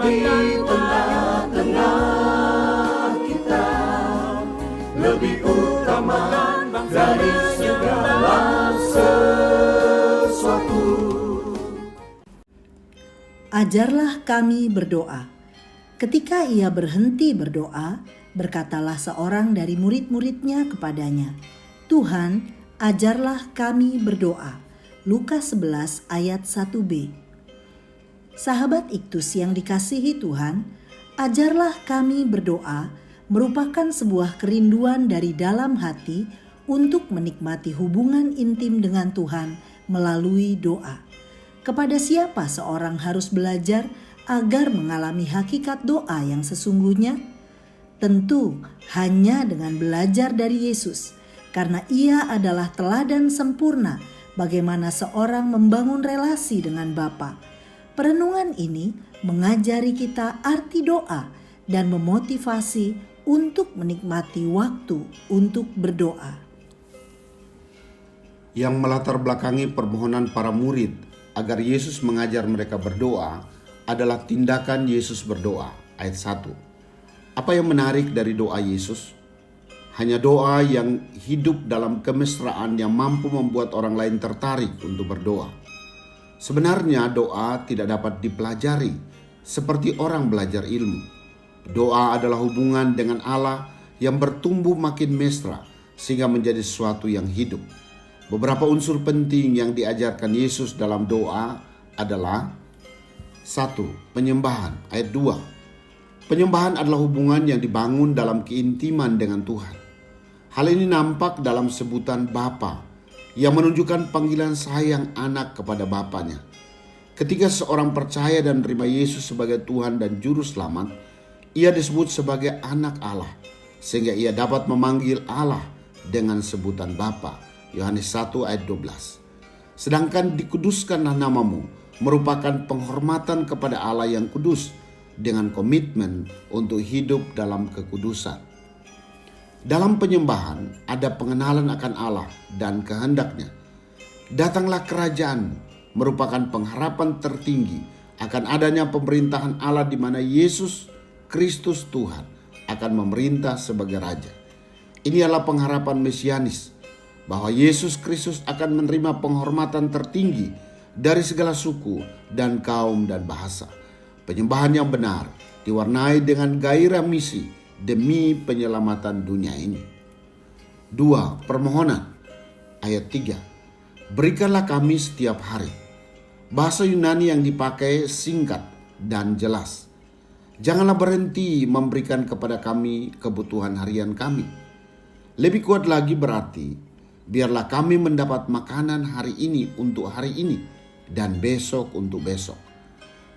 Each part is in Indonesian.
di tengah-tengah kita, lebih utama dari segala sesuatu. Ajarlah kami berdoa. Ketika ia berhenti berdoa, berkatalah seorang dari murid-muridnya kepadanya, Tuhan, ajarlah kami berdoa. Lukas 11 ayat 1b. Sahabat Iktus yang dikasihi Tuhan, ajarlah kami berdoa merupakan sebuah kerinduan dari dalam hati untuk menikmati hubungan intim dengan Tuhan melalui doa. Kepada siapa seorang harus belajar agar mengalami hakikat doa yang sesungguhnya? Tentu hanya dengan belajar dari Yesus, karena ia adalah teladan sempurna bagaimana seorang membangun relasi dengan Bapa. Perenungan ini mengajari kita arti doa dan memotivasi untuk menikmati waktu untuk berdoa. Yang melatar belakangi permohonan para murid agar Yesus mengajar mereka berdoa adalah tindakan Yesus berdoa, ayat 1. Apa yang menarik dari doa Yesus? Hanya doa yang hidup dalam kemesraan yang mampu membuat orang lain tertarik untuk berdoa. Sebenarnya doa tidak dapat dipelajari seperti orang belajar ilmu. Doa adalah hubungan dengan Allah yang bertumbuh makin mesra sehingga menjadi sesuatu yang hidup. Beberapa unsur penting yang diajarkan Yesus dalam doa adalah 1. Penyembahan, ayat 2. Penyembahan adalah hubungan yang dibangun dalam keintiman dengan Tuhan. Hal ini nampak dalam sebutan Bapa yang menunjukkan panggilan sayang anak kepada Bapanya. Ketika seorang percaya dan menerima Yesus sebagai Tuhan dan Juru Selamat, ia disebut sebagai anak Allah, sehingga ia dapat memanggil Allah dengan sebutan Bapa. Yohanes 1 ayat 12. Sedangkan dikuduskanlah namamu merupakan penghormatan kepada Allah yang kudus dengan komitmen untuk hidup dalam kekudusan. Dalam penyembahan ada pengenalan akan Allah dan kehendaknya. Datanglah kerajaan merupakan pengharapan tertinggi akan adanya pemerintahan Allah di mana Yesus Kristus Tuhan akan memerintah sebagai Raja. Ini adalah pengharapan mesianis bahwa Yesus Kristus akan menerima penghormatan tertinggi dari segala suku dan kaum dan bahasa. Penyembahan yang benar diwarnai dengan gairah misi demi penyelamatan dunia ini. 2. Permohonan, ayat 3. Berikanlah kami setiap hari. Bahasa Yunani yang dipakai singkat dan jelas. Janganlah berhenti memberikan kepada kami kebutuhan harian kami. Lebih kuat lagi berarti, biarlah kami mendapat makanan hari ini untuk hari ini dan besok untuk besok.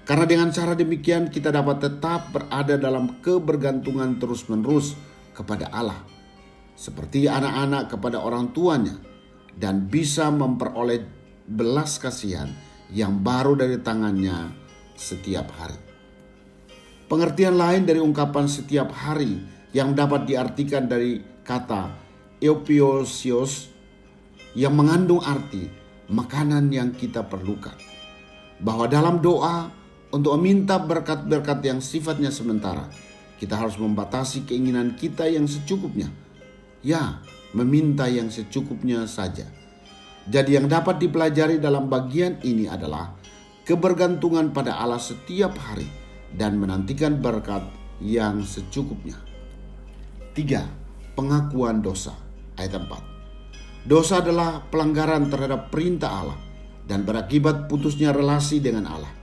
Karena dengan cara demikian kita dapat tetap berada dalam kebergantungan terus-menerus kepada Allah, seperti anak-anak kepada orang tuanya, dan bisa memperoleh belas kasihan yang baru dari tangannya setiap hari. Pengertian lain dari ungkapan setiap hari yang dapat diartikan dari kata eupiosios yang mengandung arti makanan yang kita perlukan. Bahwa dalam doa untuk meminta berkat-berkat yang sifatnya sementara, kita harus membatasi keinginan kita yang secukupnya. Ya, meminta yang secukupnya saja. Jadi yang dapat dipelajari dalam bagian ini adalah kebergantungan pada Allah setiap hari dan menantikan berkat yang secukupnya. 3. Pengakuan dosa, ayat 4. Dosa adalah pelanggaran terhadap perintah Allah dan berakibat putusnya relasi dengan Allah.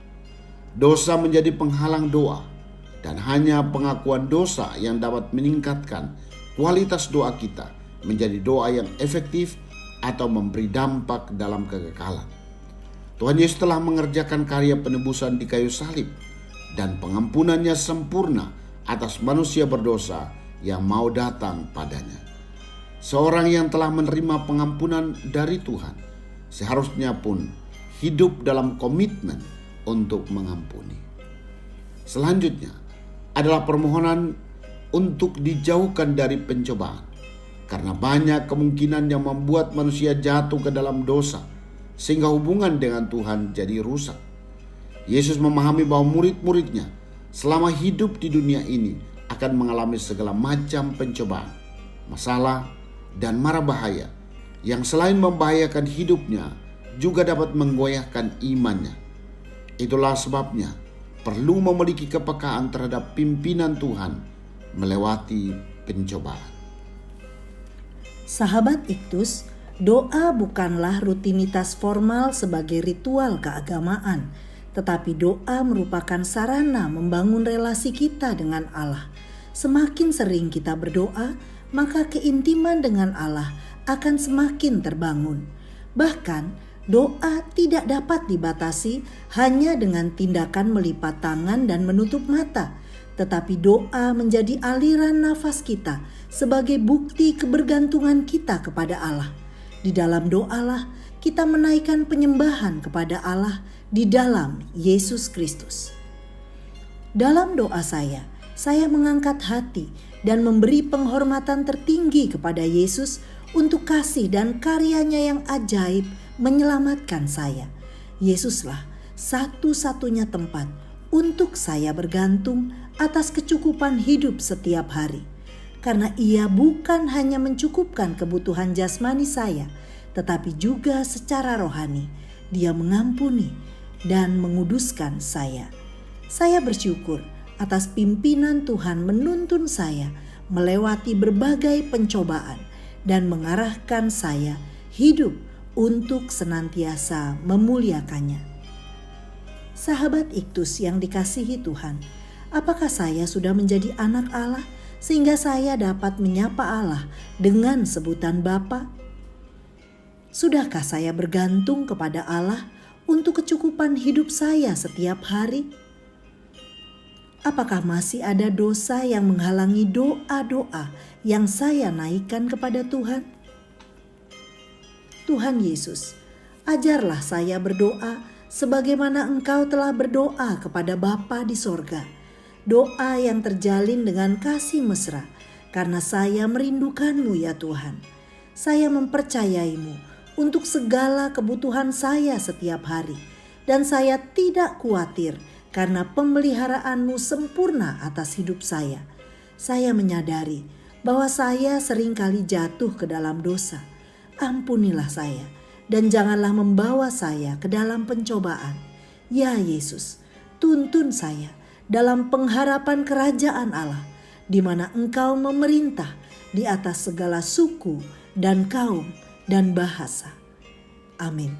Dosa menjadi penghalang doa dan hanya pengakuan dosa yang dapat meningkatkan kualitas doa kita menjadi doa yang efektif atau memberi dampak dalam kekekalan. Tuhan Yesus telah mengerjakan karya penebusan di kayu salib dan pengampunannya sempurna atas manusia berdosa yang mau datang padanya. Seorang yang telah menerima pengampunan dari Tuhan seharusnya pun hidup dalam komitmen untuk mengampuni. Selanjutnya adalah permohonan untuk dijauhkan dari pencobaan, karena banyak kemungkinan yang membuat manusia jatuh ke dalam dosa sehingga hubungan dengan Tuhan jadi rusak. Yesus memahami bahwa murid-muridnya selama hidup di dunia ini akan mengalami segala macam pencobaan, masalah, dan mara bahaya yang selain membahayakan hidupnya juga dapat menggoyahkan imannya. Itulah sebabnya perlu memiliki kepekaan terhadap pimpinan Tuhan melewati pencobaan. Sahabat Iktus, doa bukanlah rutinitas formal sebagai ritual keagamaan, tetapi doa merupakan sarana membangun relasi kita dengan Allah. Semakin sering kita berdoa, maka keintiman dengan Allah akan semakin terbangun. Bahkan, doa tidak dapat dibatasi hanya dengan tindakan melipat tangan dan menutup mata, tetapi doa menjadi aliran nafas kita sebagai bukti kebergantungan kita kepada Allah. Di dalam doalah kita menaikkan penyembahan kepada Allah di dalam Yesus Kristus. Dalam doa saya mengangkat hati dan memberi penghormatan tertinggi kepada Yesus untuk kasih dan karyanya yang ajaib menyelamatkan saya. Yesuslah satu-satunya tempat untuk saya bergantung atas kecukupan hidup setiap hari. Karena Ia bukan hanya mencukupkan kebutuhan jasmani saya, tetapi juga secara rohani. Dia mengampuni dan menguduskan saya. Saya bersyukur atas pimpinan Tuhan menuntun saya melewati berbagai pencobaan dan mengarahkan saya hidup untuk senantiasa memuliakannya. Sahabat Iktus yang dikasihi Tuhan, apakah saya sudah menjadi anak Allah sehingga saya dapat menyapa Allah dengan sebutan Bapa? Sudahkah saya bergantung kepada Allah untuk kecukupan hidup saya setiap hari? Apakah masih ada dosa yang menghalangi doa-doa yang saya naikkan kepada Tuhan? Tuhan Yesus, ajarlah saya berdoa sebagaimana Engkau telah berdoa kepada Bapa di sorga. Doa yang terjalin dengan kasih mesra, karena saya merindukan-Mu ya Tuhan. Saya mempercayai-Mu untuk segala kebutuhan saya setiap hari, dan saya tidak khawatir karena pemeliharaan-Mu sempurna atas hidup saya. Saya menyadari bahwa saya seringkali jatuh ke dalam dosa. Ampunilah saya dan janganlah membawa saya ke dalam pencobaan. Ya Yesus, tuntun saya dalam pengharapan kerajaan Allah, di mana Engkau memerintah di atas segala suku dan kaum dan bahasa. Amin.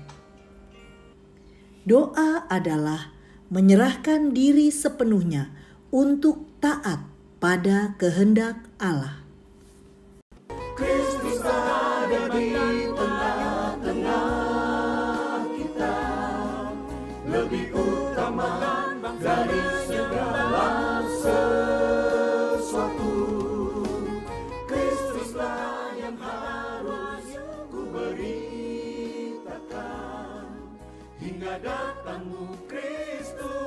Doa adalah menyerahkan diri sepenuhnya untuk taat pada kehendak Allah. Kristus ada di tengah-tengah kita, lebih utama dari segala sesuatu. Kristuslah yang harus ku beritakan hingga datangmu Kristus.